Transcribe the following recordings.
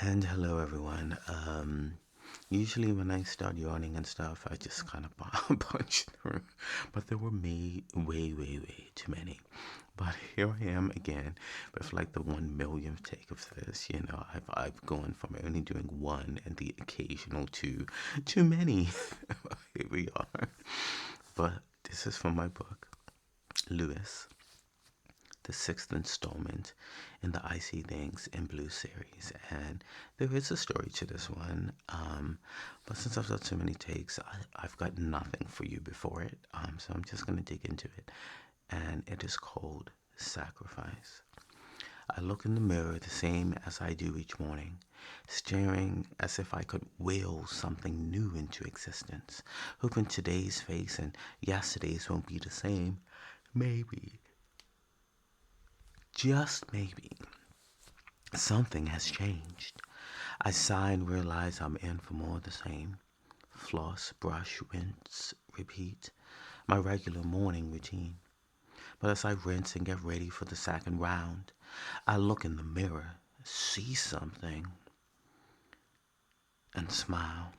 And hello, everyone. Usually, when I start yawning and stuff, I just kind of punch through. But there were way too many. But here I am again with like the 1 millionth take of this. I've gone from only doing one and the occasional two, too many. Here we are. But this is from my book, Lewis, the sixth installment in the I See Things in Blue series. And there is a story to this one. But since I've done so many takes, I've got nothing for you before it. So I'm just going to dig into it. And it is called Sacrifice. I look in the mirror the same as I do each morning, staring as if I could will something new into existence, hoping today's face and yesterday's won't be the same. Maybe, just maybe, something has changed. I sigh and realize I'm in for more of the same. Floss, brush, rinse, repeat. My regular morning routine. But as I rinse and get ready for the second round, I look in the mirror, see something, and smile.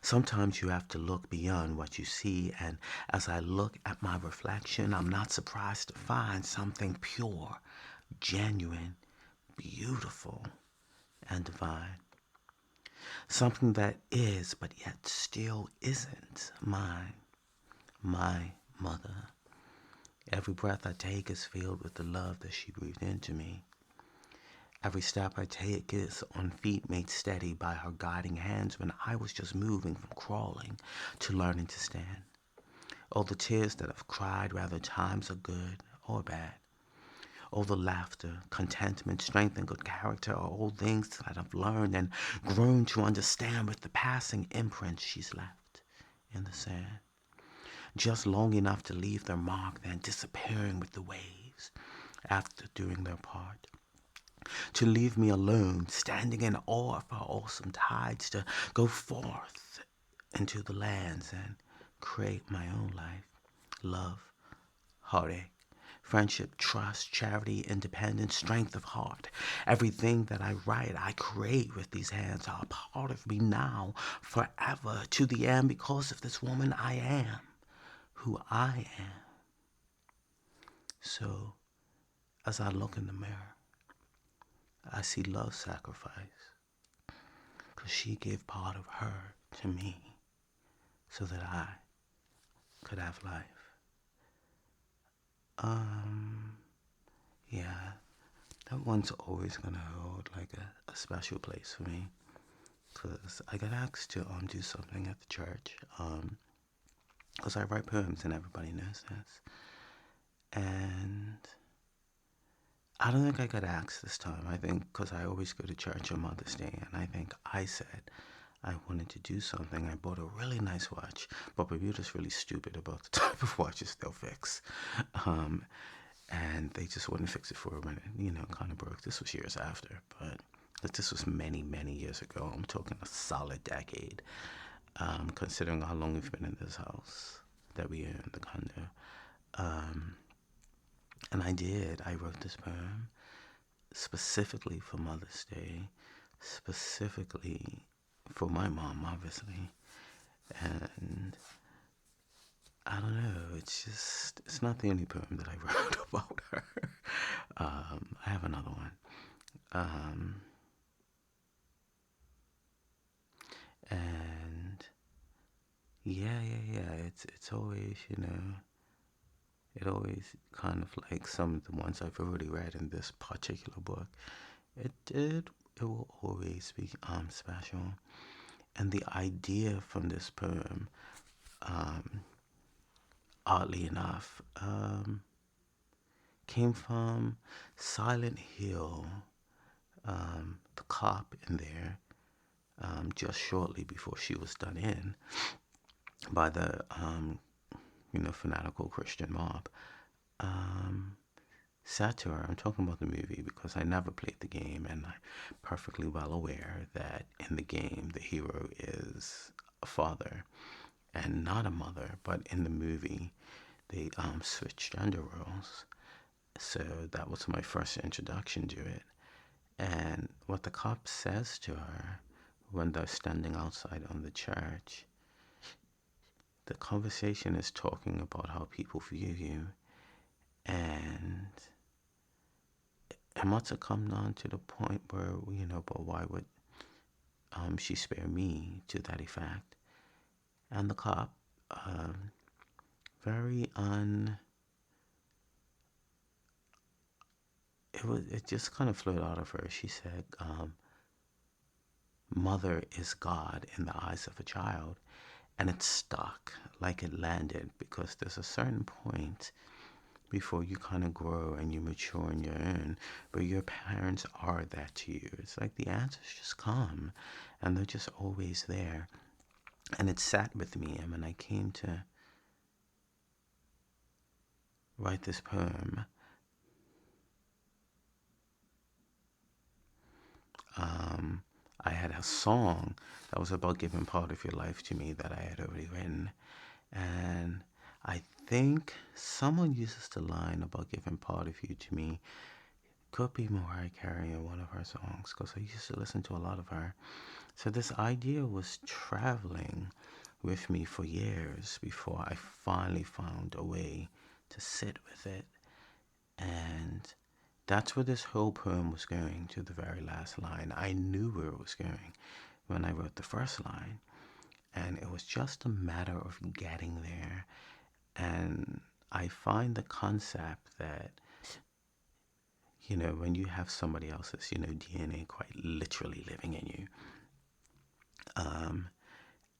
Sometimes you have to look beyond what you see, and as I look at my reflection, I'm not surprised to find something pure, genuine, beautiful, and divine. Something that is, but yet still isn't mine. My mother. Every breath I take is filled with the love that she breathed into me. Every step I take is on feet made steady by her guiding hands when I was just moving from crawling to learning to stand. All the tears that I've cried, whether times are good or bad. All the laughter, contentment, strength, and good character are all things that I've learned and grown to understand with the passing imprint she's left in the sand. Just long enough to leave their mark, then disappearing with the waves after doing their part. To leave me alone, standing in awe of her awesome tides, to go forth into the lands and create my own life. Love, heartache, friendship, trust, charity, independence, strength of heart. Everything that I write, I create with these hands are a part of me now, forever, to the end, because of this woman I am, who I am. So, as I look in the mirror, I see love sacrifice, because she gave part of her to me so that I could have life. Um, yeah, that one's always gonna hold like a special place for me, because I got asked to do something at the church, because I write poems and everybody knows this, and I don't think I got asked this time. I think because I always go to church on Mother's Day, and I think I said I wanted to do something. I bought a really nice watch, but Bermuda's really stupid about the type of watches they'll fix. Um, and they just wouldn't fix it for when it kind of broke. This was years after, but this was many years ago. I'm talking a solid decade, considering how long we've been in this house that we own, the condo. Um, and I did. I wrote this poem specifically for Mother's Day, specifically for my mom, obviously. And I don't know, it's not the only poem that I wrote about her. I have another one. Um, and yeah. It's always, it always kind of like some of the ones I've already read in this particular book. It will always be special. And the idea from this poem, um, oddly enough, came from Silent Hill, the cop in there, just shortly before she was done in by the, fanatical Christian mob. Um, Said to her, I'm talking about the movie because I never played the game, and I'm perfectly well aware that in the game the hero is a father and not a mother, but in the movie they switched gender roles. So that was my first introduction to it. And what the cop says to her when they're standing outside on the church, the conversation is talking about how people view you. And it must have come down to the point where, but why would she spare me, to that effect? And the cop, very it just kind of flowed out of her. She said, mother is God in the eyes of a child. And it stuck, like it landed, because there's a certain point before you kind of grow and you mature on your own, but your parents are that to you. It's like the answers just come and they're just always there. And it sat with me. And when I came to write this poem, I had a song that was about giving part of your life to me that I had already written. And I think someone uses the line about giving part of you to me. Could be Mariah Carey in one of her songs, because I used to listen to a lot of her. So this idea was traveling with me for years before I finally found a way to sit with it. And that's where this whole poem was going, to the very last line. I knew where it was going when I wrote the first line. And it was just a matter of getting there. And I find the concept that, when you have somebody else's, DNA quite literally living in you.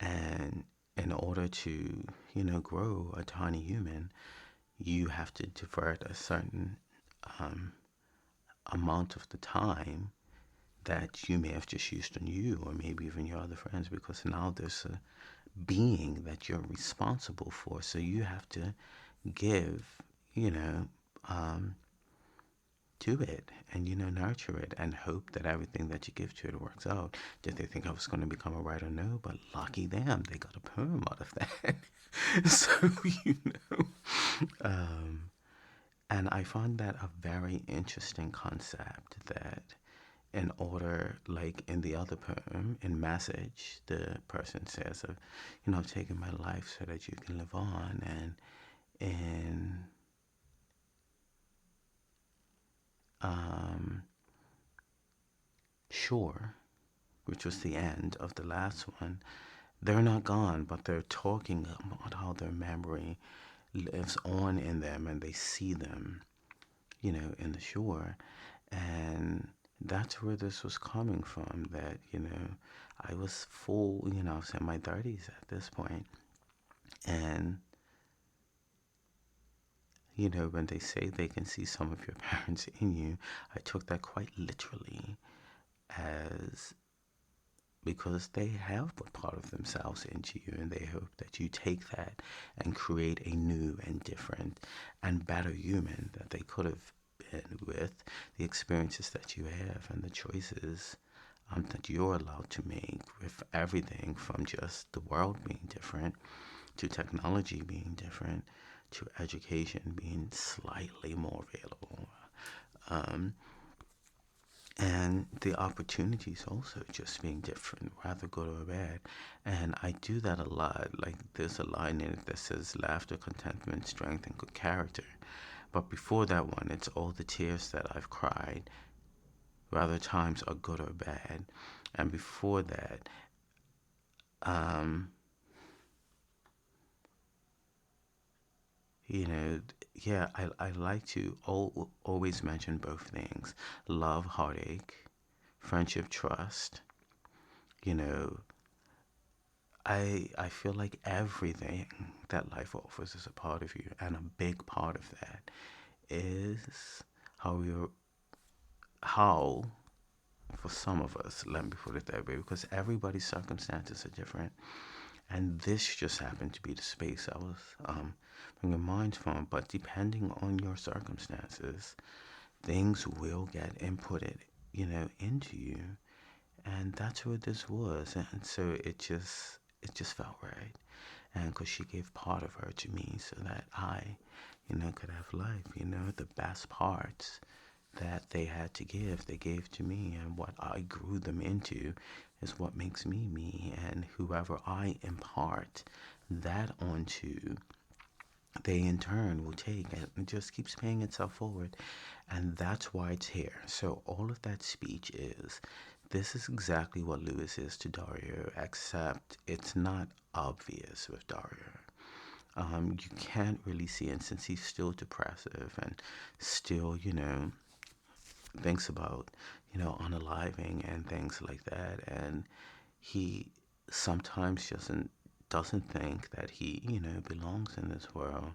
And in order to, grow a tiny human, you have to divert a certain amount of the time that you may have just used on you, or maybe even your other friends, because now there's a being that you're responsible for. So you have to give, you know, um, to it and, nurture it and hope that everything that you give to it works out. Did they think I was going to become a writer? No, but lucky them, they got a poem out of that. So, um, and I find that a very interesting concept, that in order, like in the other poem, in Message, the person says, I've taken my life so that you can live on. And in um, Sure, which was the end of the last one, they're not gone, but they're talking about how their memory lives on in them and they see them, in the shore. And that's where this was coming from, that, I was full, I was in my 30s at this point. And, when they say they can see some of your parents in you, I took that quite literally, as because they have put part of themselves into you, and they hope that you take that and create a new and different and better human that they could have been, with the experiences that you have and the choices that you're allowed to make, with everything from just the world being different, to technology being different, to education being slightly more available. Um, and the opportunities also just being different, rather good or bad. And I do that a lot. Like, there's a line in it that says laughter, contentment, strength, and good character. But before that one, it's all the tears that I've cried, whether times are good or bad. And before that, um, you know, yeah, I like to always mention both things: love, heartache, friendship, trust. You know, I feel like everything that life offers is a part of you, and a big part of that is how for some of us, let me put it that way, because everybody's circumstances are different, and this just happened to be the space I was bringing mind from. But depending on your circumstances, things will get inputted, into you, and that's what this was. And so it just felt right. And because she gave part of her to me so that I, could have life, the best parts, that they had to give, they gave to me, and what I grew them into is what makes me me. And whoever I impart that onto, they in turn will take, and it just keeps paying itself forward. And that's why it's here. So all of that speech is, this is exactly what Lewis is to Dario, except it's not obvious with Dario. You can't really see it since he's still depressive and still, thinks about, unaliving and things like that. And he sometimes doesn't think that he, belongs in this world.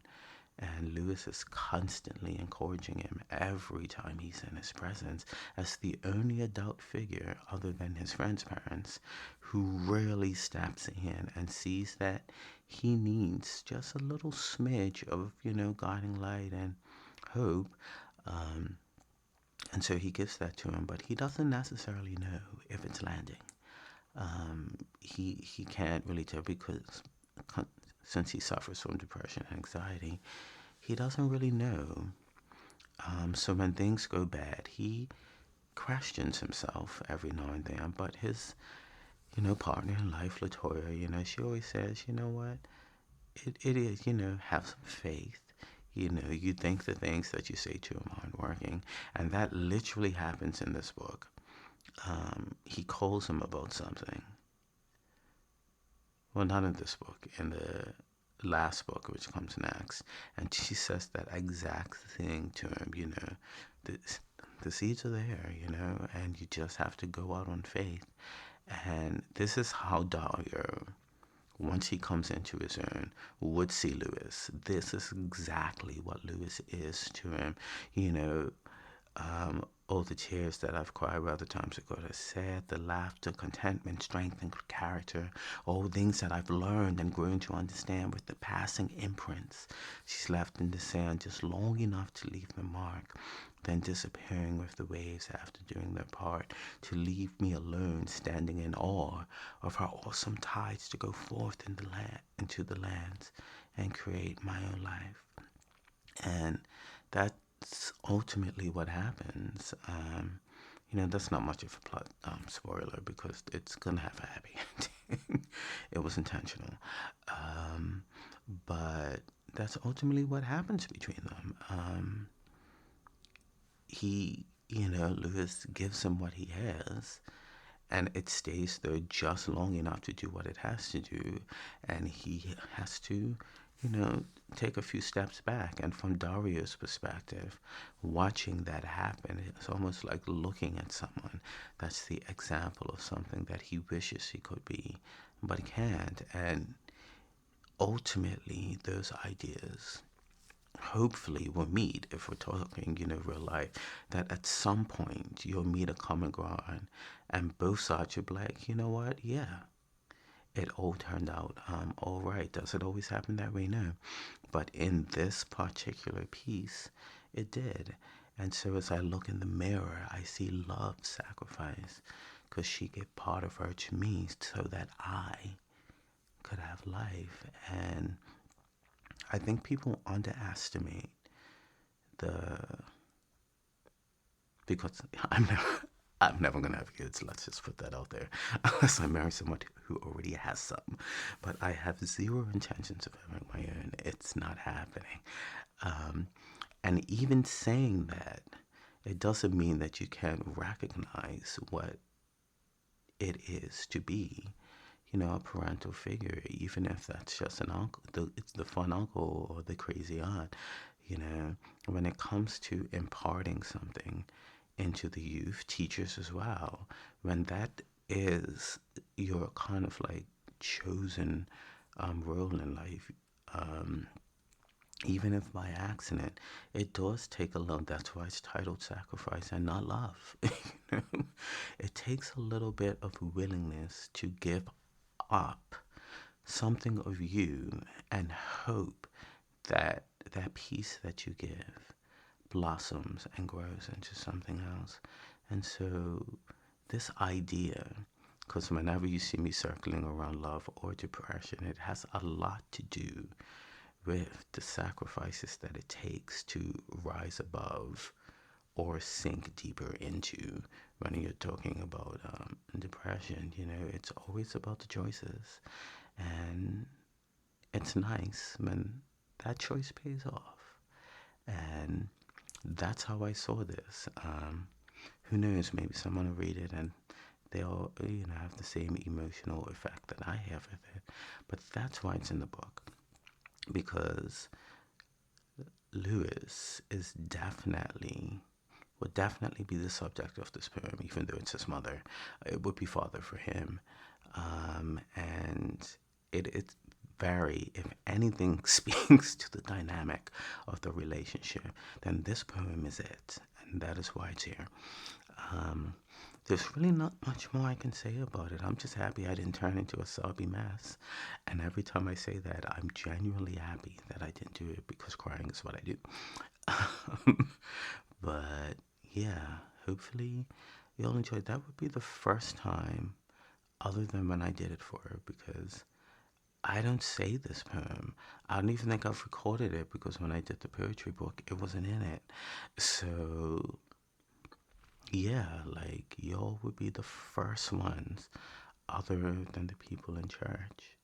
And Lewis is constantly encouraging him every time he's in his presence, as the only adult figure other than his friend's parents who rarely steps in and sees that he needs just a little smidge of, guiding light and hope. Um, and so he gives that to him, but he doesn't necessarily know if it's landing. He can't really tell because since he suffers from depression and anxiety, he doesn't really know. So when things go bad, he questions himself every now and then. But his, partner in life, Latoya, she always says, you know what? It is, have some faith. You think the things that you say to him aren't working. And that literally happens in this book. He calls him about something. Well, not in this book, in the last book, which comes next. And she says that exact thing to him, the, the seeds are there, and you just have to go out on faith. And this is how Dario, once he comes into his own, would see Lewis. This is exactly what Lewis is to him. All the tears that I've cried where other times ago are sad, the laughter, contentment, strength, and character, all things that I've learned and grown to understand with the passing imprints she's left in the sand just long enough to leave the mark, then disappearing with the waves after doing their part, to leave me alone standing in awe of her awesome tides to go forth in the land, into the lands and create my own life. And that's ultimately what happens. That's not much of a plot spoiler because it's gonna have a happy ending. It was intentional, but that's ultimately what happens between them. Lewis gives him what he has, and it stays there just long enough to do what it has to do, and he has to, you know, take a few steps back. And from Dario's perspective, watching that happen, it's almost like looking at someone that's the example of something that he wishes he could be, but can't. And ultimately, those ideas hopefully will meet, if we're talking, real life, that at some point you'll meet a common ground and both sides will be like, you know what, yeah, it all turned out all right. Does it always happen that way? No. But in this particular piece, it did. And so as I look in the mirror, I see love sacrifice because she gave part of her to me so that I could have life. And I think people underestimate the, because I'm never gonna have kids. Let's just put that out there, unless I marry someone who already has some. But I have zero intentions of having my own. It's not happening. Um, and even saying that, it doesn't mean that you can't recognize what it is to be, a parental figure, even if that's just an uncle, it's the fun uncle or the crazy aunt. When it comes to imparting something into the youth, teachers as well, when that is your kind of like chosen role in life, um, even if by accident, it does take a little. That's why it's titled Sacrifice and not Love. It takes a little bit of willingness to give up something of you and hope that that peace that you give blossoms and grows into something else. And so, this idea, because whenever you see me circling around love or depression, it has a lot to do with the sacrifices that it takes to rise above or sink deeper into when you're talking about depression. It's always about the choices. And it's nice when that choice pays off. And that's how I saw this. Who knows? Maybe someone will read it and they'll, have the same emotional effect that I have with it. But that's why it's in the book, because Lewis would definitely be the subject of this poem, even though it's his mother. It would be father for him, and it very, if anything, speaks to the dynamic of the relationship, then this poem is it, and that is why it's here. Um, there's really not much more I can say about it. I'm just happy I didn't turn into a sobby mess. And every time I say that, I'm genuinely happy that I didn't do it, because crying is what I do. But yeah, hopefully you'll enjoy it. That would be the first time, other than when I did it for her, because I don't say this poem. I don't even think I've recorded it, because when I did the poetry book, it wasn't in it. So yeah, like y'all would be the first ones, other than the people in church,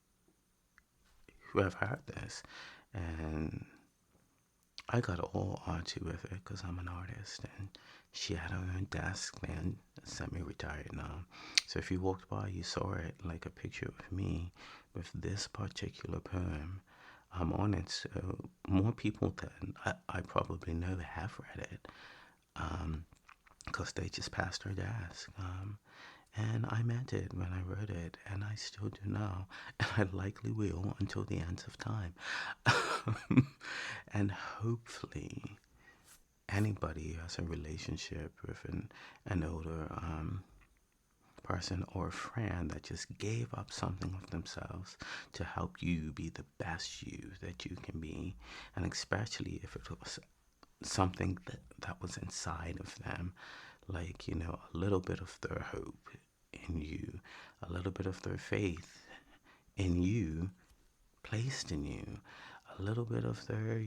who have heard this. And I got all artsy with it because I'm an artist, and she had her own desk then, semi-retired now. So if you walked by, you saw it, like a picture of me with this particular poem on it. So more people than I probably know have read it, because they just passed her desk. And I meant it when I wrote it, and I still do now, and I likely will until the end of time. And hopefully, anybody who has a relationship with an older person or a friend that just gave up something of themselves to help you be the best you that you can be, and especially if it was something that was inside of them, like, a little bit of their hope in you, a little bit of their faith in you, placed in you, a little bit of their,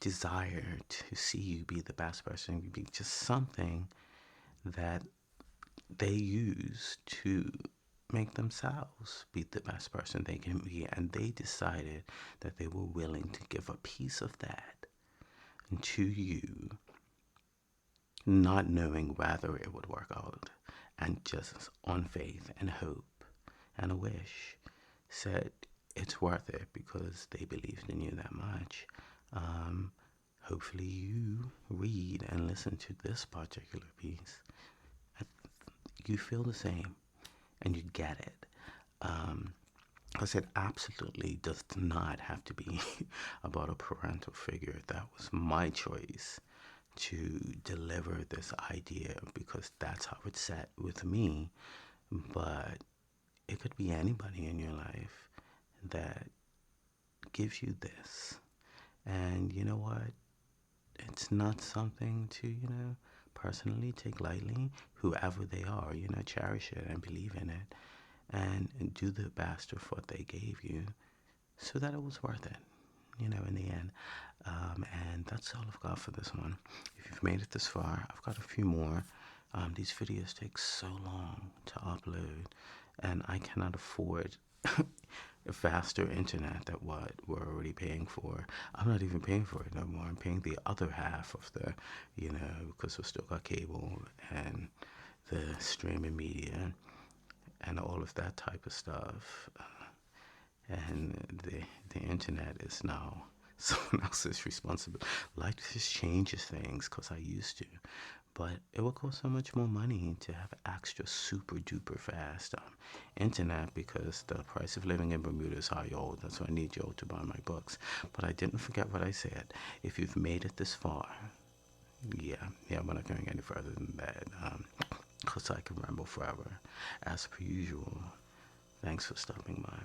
desire to see you be the best person you be, just something that they use to make themselves be the best person they can be. And they decided that they were willing to give a piece of that to you, not knowing whether it would work out, and just on faith and hope and a wish, said it's worth it because they believed in you that much. Hopefully you read and listen to this particular piece. You feel the same and you get it. Because it absolutely does not have to be about a parental figure. That was my choice to deliver this idea, because that's how it's set with me. But it could be anybody in your life that gives you this. And you know what? It's not something to, personally take lightly. Whoever they are, cherish it and believe in it, and do the best with what they gave you, so that it was worth it, in the end. And that's all I've got for this one. If you've made it this far, I've got a few more. These videos take so long to upload, and I cannot afford a faster internet than what we're already paying for. I'm not even paying for it no more. I'm paying the other half of the, because we still got cable and the streaming media and all of that type of stuff. And the internet is now someone else's responsibility. Life just changes things, because I used to. But it would cost so much more money to have extra super duper fast internet, because the price of living in Bermuda is high, y'all. That's why I need y'all to buy my books. But I didn't forget what I said. If you've made it this far, yeah, we're not going any further than that, because I can ramble forever. As per usual, thanks for stopping by.